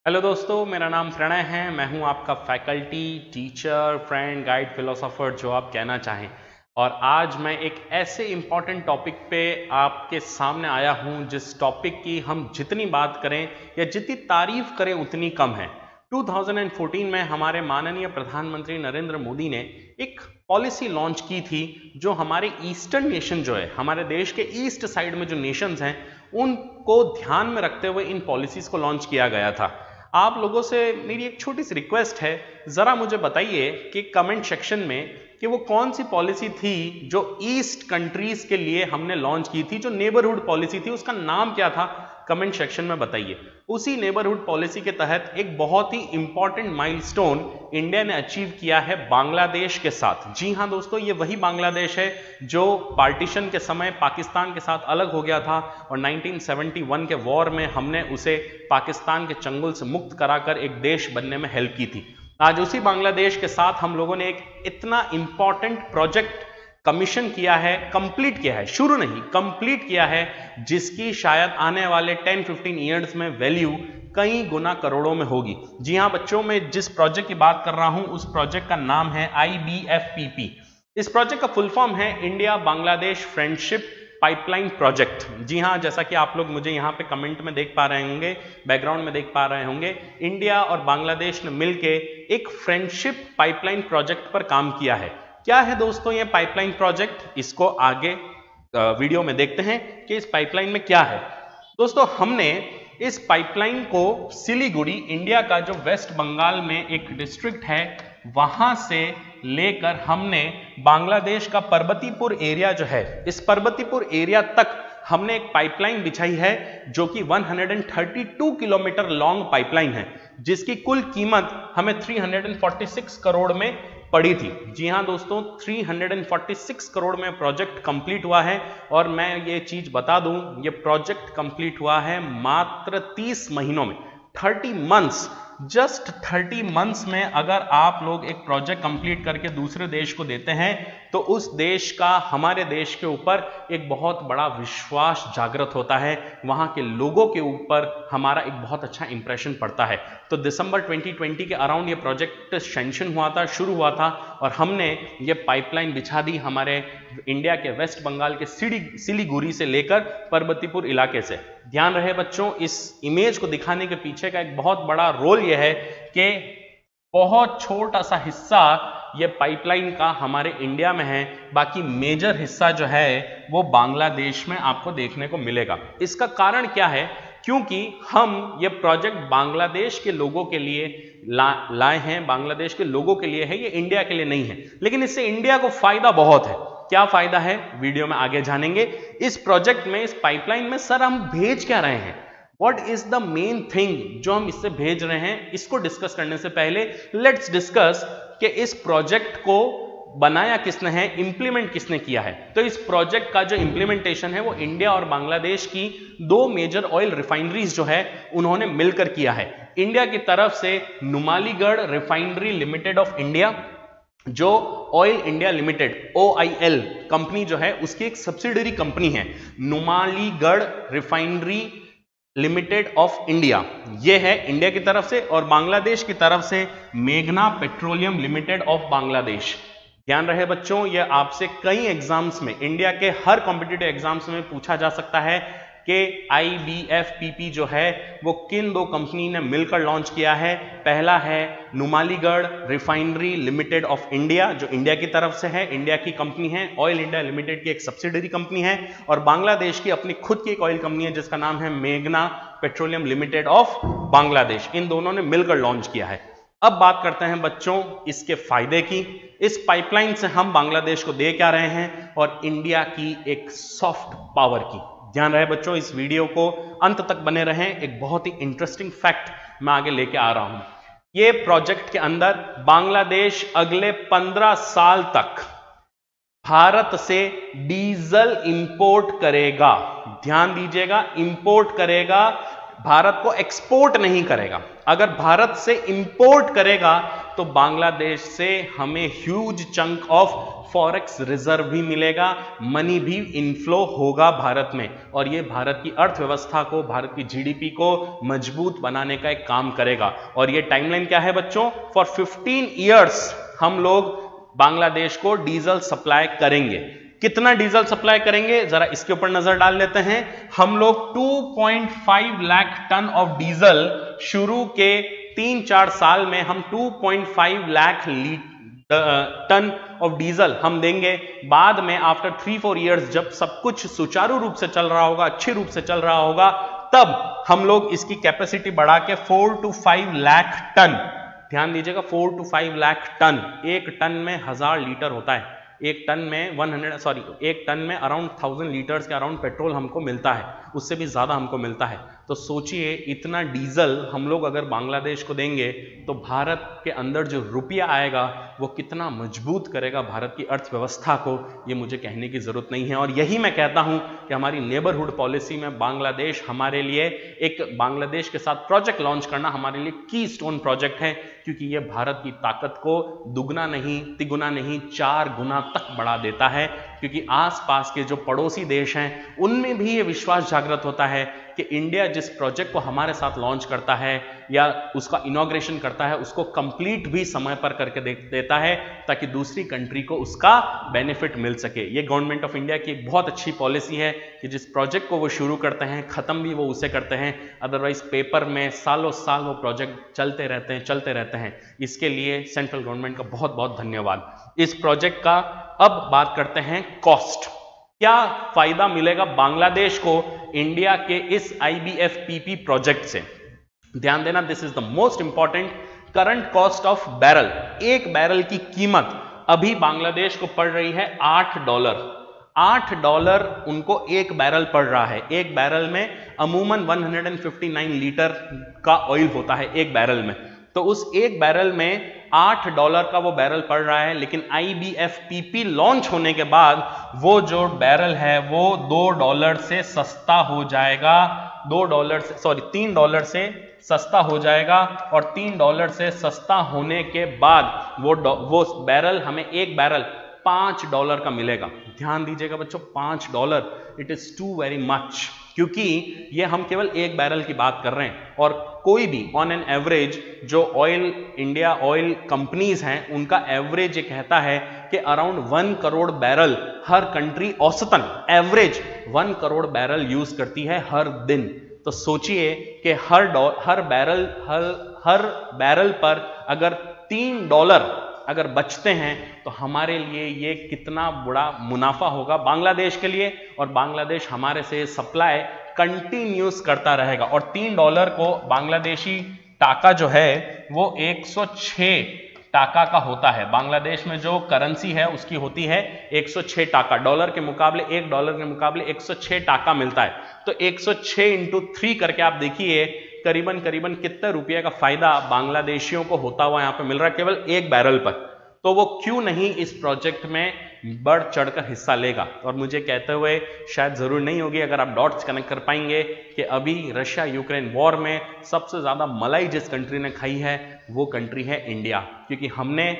Hello दोस्तों, मेरा नाम प्रणय है। मैं हूं आपका faculty, teacher, friend, guide, philosopher, जो आप कहना चाहें। और आज मैं एक ऐसे इम्पॉर्टेंट टॉपिक पे आपके सामने आया हूं जिस टॉपिक की हम जितनी बात करें या जितनी तारीफ करें उतनी कम है। 2014 में हमारे माननीय प्रधानमंत्री नरेंद्र मोदी ने एक पॉलिसी लॉन्च की थी जो हमारे ईस्टर्न नेशन जो है, हमारे देश के ईस्ट साइड में जो नेशंस हैं उनको ध्यान में रखते हुए इन पॉलिसीज को लॉन्च किया गया था। आप लोगों से मेरी एक छोटी सी रिक्वेस्ट है, ज़रा मुझे बताइए कि कमेंट सेक्शन में कि वो कौन सी पॉलिसी थी जो ईस्ट कंट्रीज के लिए हमने लॉन्च की थी, जो नेबरहुड पॉलिसी थी, उसका नाम क्या था? कमेंट सेक्शन में बताइए। उसी नेबरहुड पॉलिसी के तहत एक बहुत ही इंपॉर्टेंट माइलस्टोन इंडिया ने अचीव किया है बांग्लादेश के साथ। जी हां दोस्तों, ये वही बांग्लादेश है जो पार्टीशन के समय पाकिस्तान के साथ अलग हो गया था और 1971 के वॉर में हमने उसे पाकिस्तान के चंगुल से मुक्त कराकर एक देश बनने में हेल्प की थी। आज उसी बांग्लादेश के साथ हम लोगों ने एक इतना इंपॉर्टेंट प्रोजेक्ट कमीशन किया है, कंप्लीट किया है, शुरू नहीं कंप्लीट किया है, जिसकी शायद आने वाले 10-15 ईयर्स में वैल्यू कई गुना करोड़ों में होगी। जी हां बच्चों, मैं जिस प्रोजेक्ट की बात कर रहा हूं उस प्रोजेक्ट का नाम है IBFPP। इस प्रोजेक्ट का फुल फॉर्म है India Bangladesh friendship pipeline project. जी हां, जैसा कि आप लोग मुझे यहां पे कमेंट में देख पा रहे होंगे, बैकग्राउंड में देख पा रहे होंगे, इंडिया और बांग्लादेश ने मिलकर एक फ्रेंडशिप पाइपलाइन प्रोजेक्ट पर काम किया है। क्या है दोस्तों ये पाइपलाइन प्रोजेक्ट? इसको आगे वीडियो में देखते हैं कि इस पाइपलाइन में क्या है। दोस्तों, हमने इस पाइपलाइन को सिलीगुड़ी, इंडिया का जो वेस्ट बंगाल में एक डिस्ट्रिक्ट है, वहां से लेकर हमने बांग्लादेश का पर्वतीपुर एरिया जो है, इस पर्वतीपुर एरिया तक हमने एक पाइपलाइन बिछाई है जो कि 132 किलोमीटर लॉन्ग पाइपलाइन है, जिसकी कुल कीमत हमें 346 करोड़ में पड़ी थी। जी हां दोस्तों, 346 करोड़ में प्रोजेक्ट कंप्लीट हुआ है। और मैं ये चीज बता दूं, ये प्रोजेक्ट कंप्लीट हुआ है मात्र 30 महीनों में, 30 मंथ्स, जस्ट 30 मंथ्स में अगर आप लोग एक प्रोजेक्ट कंप्लीट करके दूसरे देश को देते हैं तो उस देश का हमारे देश के ऊपर एक बहुत बड़ा विश्वास जागृत होता है, वहां के लोगों के ऊपर हमारा एक बहुत अच्छा इंप्रेशन पड़ता है। तो दिसंबर 2020 के अराउंड ये प्रोजेक्ट सैंक्शन हुआ था, शुरू हुआ था, और हमने ये पाइपलाइन बिछा दी हमारे इंडिया के वेस्ट बंगाल के सिलीगुड़ी से लेकर पर्वतीपुर इलाके से। ध्यान रहे बच्चों, इस इमेज को दिखाने के पीछे का एक बहुत बड़ा रोल यह है कि बहुत छोटा सा हिस्सा ये पाइपलाइन का हमारे इंडिया में है, बाकी मेजर हिस्सा जो है वो बांग्लादेश में आपको देखने को मिलेगा। इसका कारण क्या है? क्योंकि हम ये प्रोजेक्ट बांग्लादेश के लोगों के लिए लाए हैं, बांग्लादेश के लोगों के लिए है, ये इंडिया के लिए नहीं है। लेकिन इससे इंडिया को फायदा बहुत है। क्या फायदा है वीडियो में आगे जानेंगे। इस प्रोजेक्ट में, इस पाइपलाइन में सर हम भेज क्या रहे हैं, what is the main thing जो हम इससे भेज रहे हैं, इसको डिस्कस करने से पहले लेट्स डिस्कस कि इस प्रोजेक्ट को बनाया किसने है, इंप्लीमेंट किसने किया है। तो इस प्रोजेक्ट का जो इंप्लीमेंटेशन है वो इंडिया और बांग्लादेश की दो मेजर ऑयल रिफाइनरीज जो है उन्होंने मिलकर किया है। इंडिया की तरफ से Numaligarh refinery limited of India, जो oil India limited OIL company जो है उसकी एक सब्सिडरी कंपनी है, Numaligarh refinery limited of India, ये है इंडिया की तरफ से। और बांग्लादेश की तरफ से मेघना पेट्रोलियम लिमिटेड ऑफ बांग्लादेश। ध्यान रहे बच्चों, ये आपसे कई एग्जाम्स में, इंडिया के हर कॉम्पिटिटिव एग्जाम्स में पूछा जा सकता है कि IBFPP जो है वो किन दो कंपनी ने मिलकर लॉन्च किया है। पहला है Numaligarh refinery limited of India, जो इंडिया की तरफ से है, इंडिया की कंपनी है, ऑयल इंडिया लिमिटेड की एक सब्सिडरी कंपनी है। और बांग्लादेश की अपनी खुद की एक ऑयल कंपनी है जिसका नाम है मेघना पेट्रोलियम लिमिटेड ऑफ बांग्लादेश। इन दोनों ने मिलकर लॉन्च किया है। अब बात करते हैं बच्चों इसके फायदे की। इस पाइपलाइन से हम बांग्लादेश को दे क्या रहे हैं और इंडिया की एक सॉफ्ट पावर की। ध्यान रहे बच्चों, इस वीडियो को अंत तक बने रहें, एक बहुत ही इंटरेस्टिंग फैक्ट मैं आगे लेके आ रहा हूं। ये प्रोजेक्ट के अंदर बांग्लादेश अगले 15 साल तक भारत से डीजल इंपोर्ट करेगा। ध्यान दीजिएगा, इंपोर्ट करेगा, भारत को एक्सपोर्ट नहीं करेगा। अगर भारत से इंपोर्ट करेगा तो बांग्लादेश से हमें huge chunk of forex reserve भी मिलेगा, मनी भी इनफ्लो होगा भारत में, और ये भारत की अर्थव्यवस्था को, भारत की जीडीपी को मजबूत बनाने का एक काम करेगा। और ये टाइमलाइन क्या है बच्चों? फॉर 15 ईयर्स हम लोग बांग्लादेश को डीजल सप्लाई करेंगे। कितना डीजल सप्लाई करेंगे जरा इसके ऊपर नजर डाल लेते हैं। हम लोग 2.5 लाख टन ऑफ डीजल शुरू के 3-4 साल में हम 2.5 लाख टन ऑफ डीजल हम देंगे। बाद में आफ्टर 3-4 इयर्स जब सब कुछ सुचारू रूप से चल रहा होगा, अच्छे रूप से चल रहा होगा, तब हम लोग इसकी कैपेसिटी बढ़ा के 4 to 5 लाख टन, ध्यान दीजिएगा 4 to 5 लाख टन, एक टन में 1000 लीटर होता है, एक टन में अराउंड 1000 लीटर्स के अराउंड पेट्रोल हमको मिलता है, उससे भी ज्यादा हमको मिलता है। तो सोचिए इतना डीजल हम लोग अगर बांग्लादेश को देंगे तो भारत के अंदर जो रुपया आएगा वो कितना मजबूत करेगा भारत की अर्थव्यवस्था को, ये मुझे कहने की जरूरत नहीं है। और यही मैं कहता हूं कि हमारी नेबरहुड पॉलिसी में बांग्लादेश हमारे लिए एक, बांग्लादेश के साथ प्रोजेक्ट लॉन्च करना हमारे लिए की स्टोन प्रोजेक्ट है, क्योंकि ये भारत की ताकत को दुगना नहीं, तिगुना नहीं, 4 गुना तक बढ़ा देता है। क्योंकि आसपास के जो पड़ोसी देश हैं उनमें भी ये विश्वास जागृत होता है कि इंडिया जिस प्रोजेक्ट को हमारे साथ लॉन्च करता है या उसका इनॉग्रेशन करता है उसको कंप्लीट भी समय पर करके देता है, ताकि दूसरी कंट्री को उसका बेनिफिट मिल सके। ये गवर्नमेंट ऑफ इंडिया की एक बहुत अच्छी पॉलिसी है कि जिस प्रोजेक्ट को वो शुरू करते हैं खत्म भी वो उसे करते हैं, अदरवाइज पेपर में सालों साल वो प्रोजेक्ट चलते रहते हैं। इसके लिए सेंट्रल गवर्नमेंट का बहुत बहुत धन्यवाद। इस प्रोजेक्ट का अब बात करते हैं कॉस्ट। क्या फायदा मिलेगा बांग्लादेश को इंडिया के इस IBFPP प्रोजेक्ट से? ध्यान देना, this is the most important. Current cost of barrel, एक बैरल की कीमत अभी बांग्लादेश को पड़ रही है $8। $8 उनको एक बैरल पड़ रहा है। एक बैरल में अमूमन 159 लीटर का ऑयल होता है एक बैरल में, तो उस एक बैरल में $8 का वो बैरल पड़ रहा है। लेकिन IBFPP लॉन्च होने के बाद वो जो बैरल है वो $2 से सस्ता हो जाएगा, $3 से सस्ता हो जाएगा। और $3 से सस्ता होने के बाद वो बैरल हमें एक बैरल $5 का मिलेगा। ध्यान दीजिएगा बच्चों, $5, it is too very much, क्योंकि ये हम केवल एक बैरल की बात कर रहे हैं। और कोई भी ऑन एन एवरेज जो इंडिया ऑयल कंपनीज हैं उनका एवरेज ये कहता है कि अराउंड 1 करोड़ बैरल हर कंट्री औसतन एवरेज 1 करोड़ बैरल यूज करती है हर दिन। तो सोचिए कि हर बैरल पर अगर $3 अगर बचते हैं तो हमारे लिए ये कितना बड़ा मुनाफा होगा बांग्लादेश के लिए, और बांग्लादेश हमारे से सप्लाई कंटिन्यूस करता रहेगा। और $3 को बांग्लादेशी टाका जो है वो 106 टाका का होता है। बांग्लादेश में जो करेंसी है उसकी होती है 106 टाका, डॉलर के मुकाबले $1 के मुकाबले 106 टाका मिलता है। तो 106 × 3 करके आप देखिए करीबन कितने रुपए का फायदा बांग्लादेशियों को होता हुआ यहाँ पे मिल रहा है केवल एक बैरल पर। तो वो क्यों नहीं इस प्रोजेक्ट में बढ़ चढ़कर हिस्सा लेगा। और मुझे कहते हुए शायद जरूर नहीं होगी अगर आप डॉट्स कनेक्ट कर पाएंगे कि अभी रशिया यूक्रेन वॉर में सबसे ज्यादा मलाई जिस कंट्री ने खाई है वो कंट्री है इंडिया, क्योंकि हमने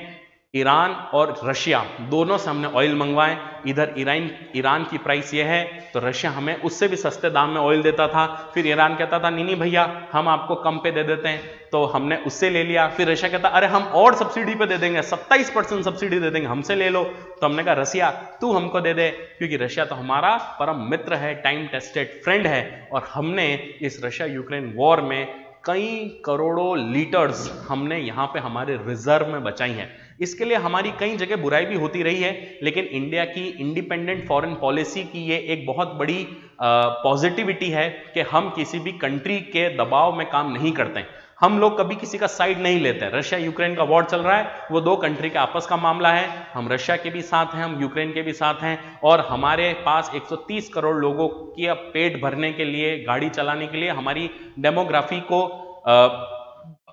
ईरान और रशिया दोनों से हमने ऑयल मंगवाए। इधर ईरान की प्राइस ये है तो रशिया हमें उससे भी सस्ते दाम में ऑयल देता था, फिर ईरान कहता था नहीं भैया हम आपको कम पे दे देते हैं, तो हमने उससे ले लिया। फिर रशिया कहता अरे हम और सब्सिडी पे दे देंगे, 27% सब्सिडी दे देंगे, हमसे ले लो। तो हमने कहा रशिया तू हमको दे दे, क्योंकि रशिया तो हमारा परम मित्र है, टाइम टेस्टेड फ्रेंड है। और हमने इस रशिया यूक्रेन वॉर में कई करोड़ों लीटर्स हमने यहाँ पे हमारे रिजर्व में बचाई हैं। इसके लिए हमारी कई जगह बुराई भी होती रही है, लेकिन इंडिया की इंडिपेंडेंट फॉरेन पॉलिसी की ये एक बहुत बड़ी पॉजिटिविटी है कि हम किसी भी कंट्री के दबाव में काम नहीं करते हैं। हम लोग कभी किसी का साइड नहीं लेते। रशिया यूक्रेन का वॉर चल रहा है, वो दो कंट्री के आपस का मामला है, हम रशिया के भी साथ हैं, हम यूक्रेन के भी साथ हैं, और हमारे पास 130 करोड़ लोगों के पेट भरने के लिए, गाड़ी चलाने के लिए, हमारी डेमोग्राफी को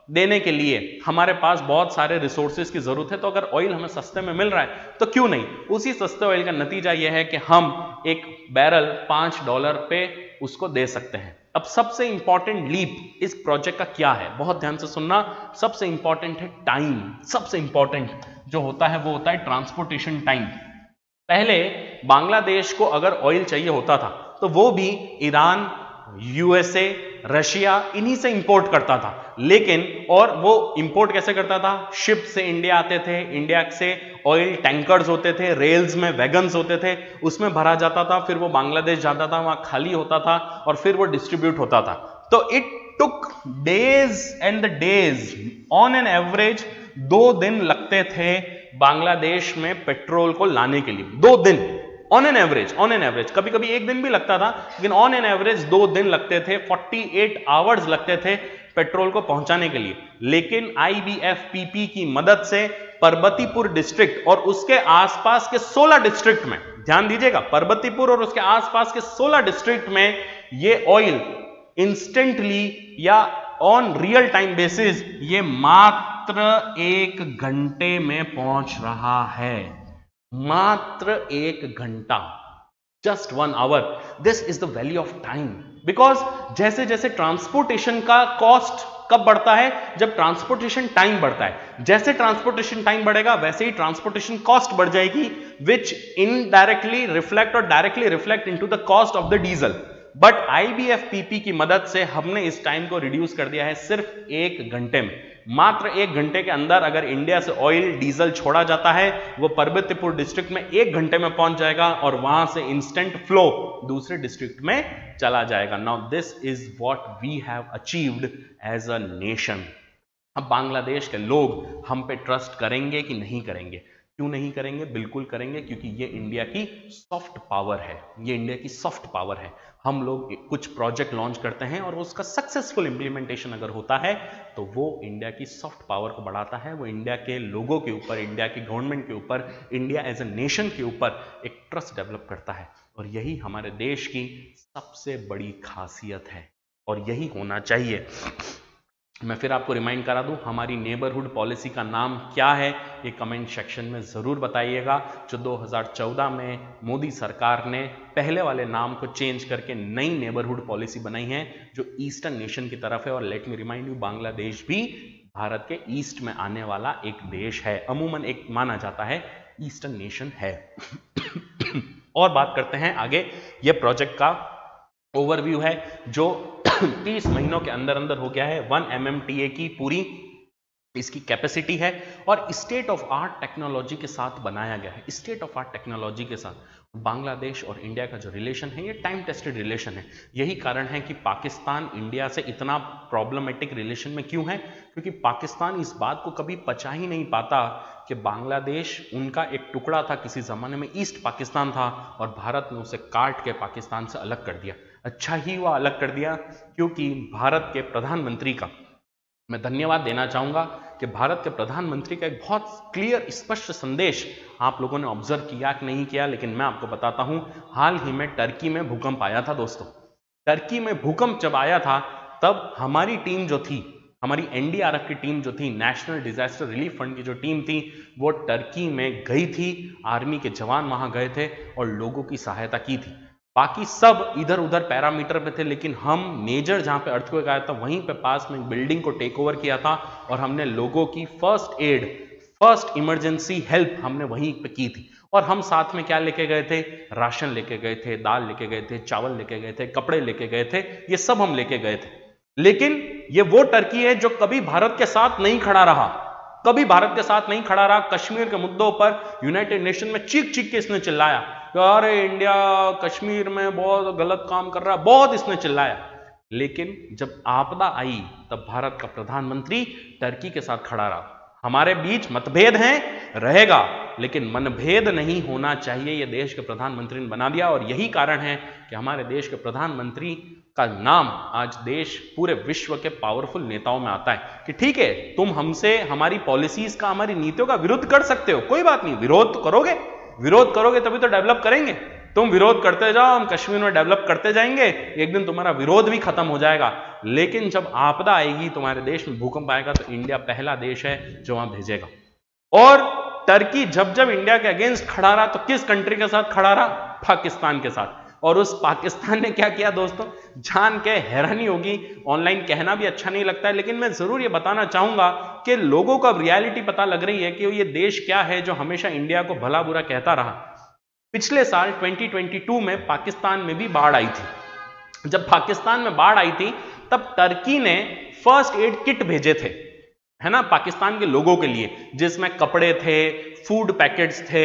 देने के लिए हमारे पास बहुत सारे रिसोर्सेज की जरूरत है। तो अगर ऑयल हमें सस्ते में मिल रहा है तो क्यों नहीं। उसी सस्ते ऑयल का नतीजा यह है कि हम एक बैरल $5 पे उसको दे सकते हैं। अब सबसे इंपॉर्टेंट लीप इस प्रोजेक्ट का क्या है, बहुत ध्यान से सुनना। सबसे इंपॉर्टेंट है टाइम। सबसे इंपॉर्टेंट जो होता है वो होता है ट्रांसपोर्टेशन टाइम। पहले बांग्लादेश को अगर ऑयल चाहिए होता था तो वो भी ईरान, यूएसए, रशिया इन्हीं से इंपोर्ट करता था। लेकिन और वो इंपोर्ट कैसे करता था? शिप से इंडिया आते थे, इंडिया से ऑयल टैंकर्स होते थे, रेल्स में वैगन्स होते थे, उसमें भरा जाता था, फिर वो बांग्लादेश जाता था, वहां खाली होता था और फिर वो डिस्ट्रीब्यूट होता था। तो it took days and the days, on an average 2 दिन लगते थे बांग्लादेश में पेट्रोल को लाने के लिए। 2 दिन ऑन एन एवरेज, कभी कभी 1 दिन भी लगता था, लेकिन ऑन एन एवरेज 2 दिन लगते थे, 48 आवर्स लगते थे पेट्रोल को पहुंचाने के लिए। लेकिन IBFPP की मदद से पर्वतीपुर डिस्ट्रिक्ट और उसके आसपास के 16 डिस्ट्रिक्ट में, ध्यान दीजिएगा, पर्वतीपुर और उसके आसपास के 16 डिस्ट्रिक्ट में ये ऑयल इंस्टेंटली या ऑन रियल टाइम बेसिस ये मात्र 1 घंटे में पहुंच रहा है। मात्र 1 घंटा, just 1 hour. This is the value of time. Because जैसे जैसे ट्रांसपोर्टेशन का कॉस्ट कब बढ़ता है? जब ट्रांसपोर्टेशन टाइम बढ़ता है। जैसे ट्रांसपोर्टेशन टाइम बढ़ेगा वैसे ही ट्रांसपोर्टेशन कॉस्ट बढ़ जाएगी, विच इनडायरेक्टली रिफ्लेक्ट और directly reflect into the cost of the diesel. But IBFPP की मदद से हमने इस टाइम को रिड्यूस कर दिया है सिर्फ 1 घंटे में। मात्र 1 घंटे के अंदर अगर इंडिया से ऑयल डीजल छोड़ा जाता है, वो पर्वतीपुर डिस्ट्रिक्ट में 1 घंटे में पहुंच जाएगा और वहां से इंस्टेंट फ्लो दूसरे डिस्ट्रिक्ट में चला जाएगा। Now this is what we have achieved as a nation. अब बांग्लादेश के लोग हम पे ट्रस्ट करेंगे कि नहीं करेंगे? क्यों नहीं करेंगे? बिल्कुल करेंगे, क्योंकि ये इंडिया की सॉफ्ट पावर है। ये इंडिया की सॉफ्ट पावर है। हम लोग कुछ प्रोजेक्ट लॉन्च करते हैं और उसका सक्सेसफुल इंप्लीमेंटेशन अगर होता है तो वो इंडिया की सॉफ्ट पावर को बढ़ाता है। वो इंडिया के लोगों के ऊपर, इंडिया की गवर्नमेंट के ऊपर, इंडिया एज ए नेशन के ऊपर एक ट्रस्ट डेवलप करता है। और यही हमारे देश की सबसे बड़ी खासियत है और यही होना चाहिए। मैं फिर आपको रिमाइंड करा दूं, हमारी नेबरहुड पॉलिसी का नाम क्या है ये कमेंट सेक्शन में ज़रूर बताइएगा। जो 2014 में मोदी सरकार ने पहले वाले नाम को चेंज करके नई नेबरहुड पॉलिसी बनाई है जो ईस्टर्न नेशन की तरफ है। और let me remind you, Bangladesh भी भारत के ईस्ट में आने वाला एक देश है, अमूमन एक माना जाता है ईस्टर्न नेशन है। और बात करते हैं आगे, ये प्रोजेक्ट का ओवरव्यू है जो 30 महीनों के अंदर अंदर हो गया है। 1 MMTA की पूरी इसकी कैपेसिटी है और स्टेट ऑफ आर्ट टेक्नोलॉजी के साथ बनाया गया है। स्टेट ऑफ आर्ट टेक्नोलॉजी के साथ बांग्लादेश और इंडिया का जो रिलेशन है ये टाइम टेस्टेड रिलेशन है। यही कारण है कि पाकिस्तान इंडिया से इतना प्रॉब्लमेटिक रिलेशन में क्यों है, क्योंकि पाकिस्तान इस बात को कभी पचा ही नहीं पाता कि बांग्लादेश उनका एक टुकड़ा था, किसी जमाने में ईस्ट पाकिस्तान था और भारत ने उसे काट के पाकिस्तान से अलग कर दिया। अच्छा ही वह अलग कर दिया, क्योंकि भारत के प्रधानमंत्री का मैं धन्यवाद देना चाहूंगा कि भारत के प्रधानमंत्री का एक बहुत क्लियर स्पष्ट संदेश आप लोगों ने ऑब्जर्व किया कि नहीं किया, लेकिन मैं आपको बताता हूं। हाल ही में टर्की में भूकंप आया था दोस्तों। टर्की में भूकंप जब आया था तब हमारी टीम जो थी, हमारी NDRF की टीम जो थी, नेशनल डिजास्टर रिलीफ फंड की जो टीम थी, वो टर्की में गई थी। आर्मी के जवान वहां गए थे और लोगों की सहायता की थी। बाकी सब इधर उधर पैरामीटर पे थे, लेकिन हम मेजर जहां पे अर्थक्वेक आया था वहीं पे पास में बिल्डिंग को टेक ओवर किया था और हमने लोगों की first aid, first emergency help हमने वहीं पे की थी। और हम साथ में क्या लेके गए थे? राशन लेके गए थे, दाल लेके गए थे, चावल लेके गए थे, कपड़े लेके गए थे, ये सब हम लेके गए थे। लेकिन ये वो टर्की है जो कभी भारत के साथ नहीं खड़ा रहा, कभी भारत के साथ नहीं खड़ा रहा। कश्मीर के मुद्दों पर यूनाइटेड नेशन में चीख चीख के इसने चिल्लाया, अरे इंडिया कश्मीर में बहुत गलत काम कर रहा है, बहुत इसने चिल्लाया। लेकिन जब आपदा आई तब भारत का प्रधानमंत्री टर्की के साथ खड़ा रहा। हमारे बीच मतभेद हैं, रहेगा, लेकिन मनभेद नहीं होना चाहिए, यह देश के प्रधानमंत्री ने बना दिया। और यही कारण है कि हमारे देश के प्रधानमंत्री का नाम आज देश पूरे विश्व के पावरफुल नेताओं में आता है कि ठीक है, तुम हमसे हमारी पॉलिसीज का, हमारी नीतियों का विरोध कर सकते हो, कोई बात नहीं, विरोध तो करोगे, विरोध करोगे तभी तो डेवलप करेंगे। तुम विरोध करते जाओ, हम कश्मीर में डेवलप करते जाएंगे, एक दिन तुम्हारा विरोध भी खत्म हो जाएगा। लेकिन जब आपदा आएगी, तुम्हारे देश में भूकंप आएगा, तो इंडिया पहला देश है जो वहां भेजेगा। और टर्की जब जब इंडिया के अगेंस्ट खड़ा रहा तो किस कंट्री के साथ खड़ा रहा? पाकिस्तान के साथ। और उस पाकिस्तान ने क्या किया दोस्तों, जान के हैरानी होगी, ऑनलाइन कहना भी अच्छा नहीं लगता है, लेकिन मैं जरूर ये बताना चाहूंगा कि लोगों को अब रियलिटी पता लग रही है कि ये देश क्या है जो हमेशा इंडिया को भला बुरा कहता रहा। पिछले साल 2022 में पाकिस्तान में भी बाढ़ आई थी। जब पाकिस्तान में बाढ़ आई थी तब टर्की ने फर्स्ट एड किट भेजे थे, है ना, पाकिस्तान के लोगों के लिए, जिसमें कपड़े थे, फूड पैकेट्स थे,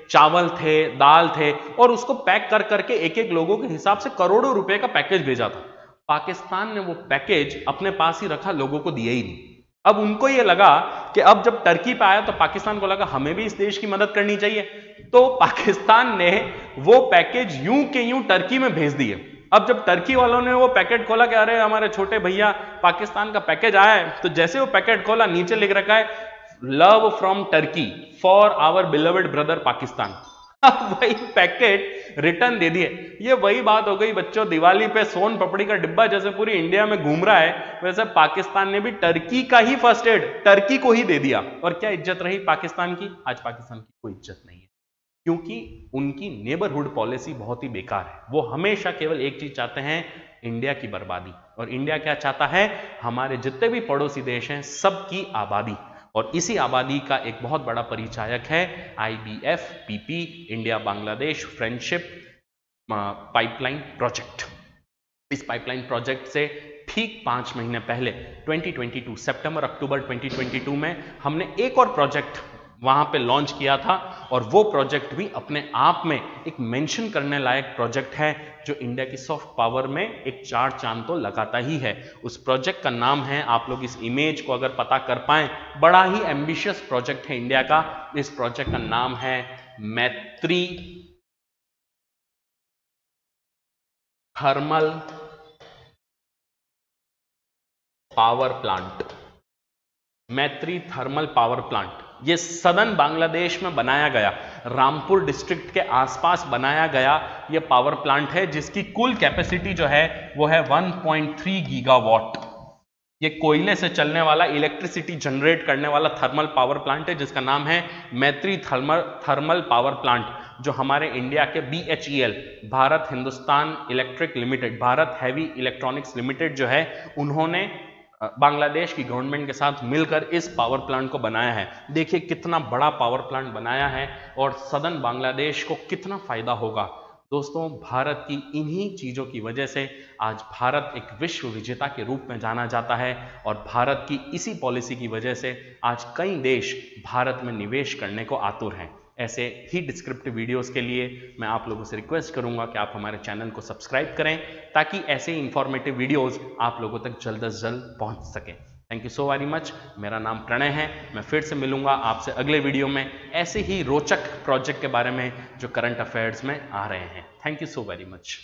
चावल थे, दाल थे, और उसको पैक कर करके एक एक लोगों के हिसाब से करोड़ों रुपए का पैकेज भेजा था। पाकिस्तान ने वो पैकेज अपने पास ही रखा, लोगों को दिया ही नहीं। अब उनको ये लगा कि अब जब टर्की पे आया तो पाकिस्तान को लगा हमें भी इस देश की मदद करनी चाहिए, तो पाकिस्तान ने वो पैकेज यूं के यूं टर्की में भेज दिए। अब जब टर्की वालों ने वो पैकेट खोला कि अरे हमारे छोटे भैया पाकिस्तान का पैकेज आया है, तो जैसे वो पैकेट खोला नीचे लिख रखा है love from Turkey for our beloved brother Pakistan. अब वही पैकेट रिटर्न दे दिए। ये वही बात हो गई बच्चों, दिवाली पे सोन पपड़ी का डिब्बा जैसे पूरी इंडिया में घूम रहा है, वैसे पाकिस्तान ने भी टर्की का ही फर्स्ट एड टर्की को ही दे दिया। और क्या इज्जत रही पाकिस्तान की? आज पाकिस्तान की कोई इज्जत नहीं है, क्योंकि उनकी नेबरहुड पॉलिसी बहुत ही बेकार है। वो हमेशा केवल एक चीज चाहते हैं, इंडिया की बर्बादी। और इंडिया क्या चाहता है? हमारे जितने भी पड़ोसी देश हैं सबकी आबादी। और इसी आबादी का एक बहुत बड़ा परिचायक है IBF-PP, India Bangladesh friendship pipeline project. इस पाइपलाइन प्रोजेक्ट से ठीक 5 महीने पहले 2022 सितंबर अक्टूबर 2022 में हमने एक और प्रोजेक्ट वहां पे लॉन्च किया था, और वो प्रोजेक्ट भी अपने आप में एक मेंशन करने लायक प्रोजेक्ट है, जो इंडिया की सॉफ्ट पावर में एक 4 चांद तो लगाता ही है। उस प्रोजेक्ट का नाम है, आप लोग इस इमेज को अगर पता कर पाएं, बड़ा ही एम्बिशियस प्रोजेक्ट है इंडिया का। इस प्रोजेक्ट का नाम है मैत्री थर्मल पावर प्लांट। मैत्री थर्मल पावर प्लांट ये सदर्न बांग्लादेश में बनाया गया, रामपुर डिस्ट्रिक्ट के आसपास बनाया गया ये पावर प्लांट है, जिसकी कुल कैपेसिटी जो है वो है 1.3 गीगावाट। ये कोयले से चलने वाला, इलेक्ट्रिसिटी जनरेट करने वाला थर्मल पावर प्लांट है, जिसका नाम है मैत्री थर्मल पावर प्लांट, जो हमारे इंडिया के BHEL, Bharat Hindustan electric limited, Bharat heavy electronics limited जो है, उन्होंने बांग्लादेश की गवर्नमेंट के साथ मिलकर इस पावर प्लांट को बनाया है। देखिए कितना बड़ा पावर प्लांट बनाया है और सदर्न बांग्लादेश को कितना फायदा होगा। दोस्तों, भारत की इन्हीं चीजों की वजह से आज भारत एक विश्व विजेता के रूप में जाना जाता है, और भारत की इसी पॉलिसी की वजह से आज कई देश भारत में निवेश करने को आतुर हैं। ऐसे ही डिस्क्रिप्टिव वीडियोस के लिए मैं आप लोगों से रिक्वेस्ट करूंगा कि आप हमारे चैनल को सब्सक्राइब करें, ताकि ऐसे इंफॉर्मेटिव वीडियोस आप लोगों तक जल्द से जल्द पहुंच सकें। Thank you so very much. मेरा नाम प्रणय है। मैं फिर से मिलूंगा आपसे अगले वीडियो में ऐसे ही रोचक प्रोजेक्ट के बारे में जो करंट अफेयर्स में आ रहे हैं। Thank you so very much.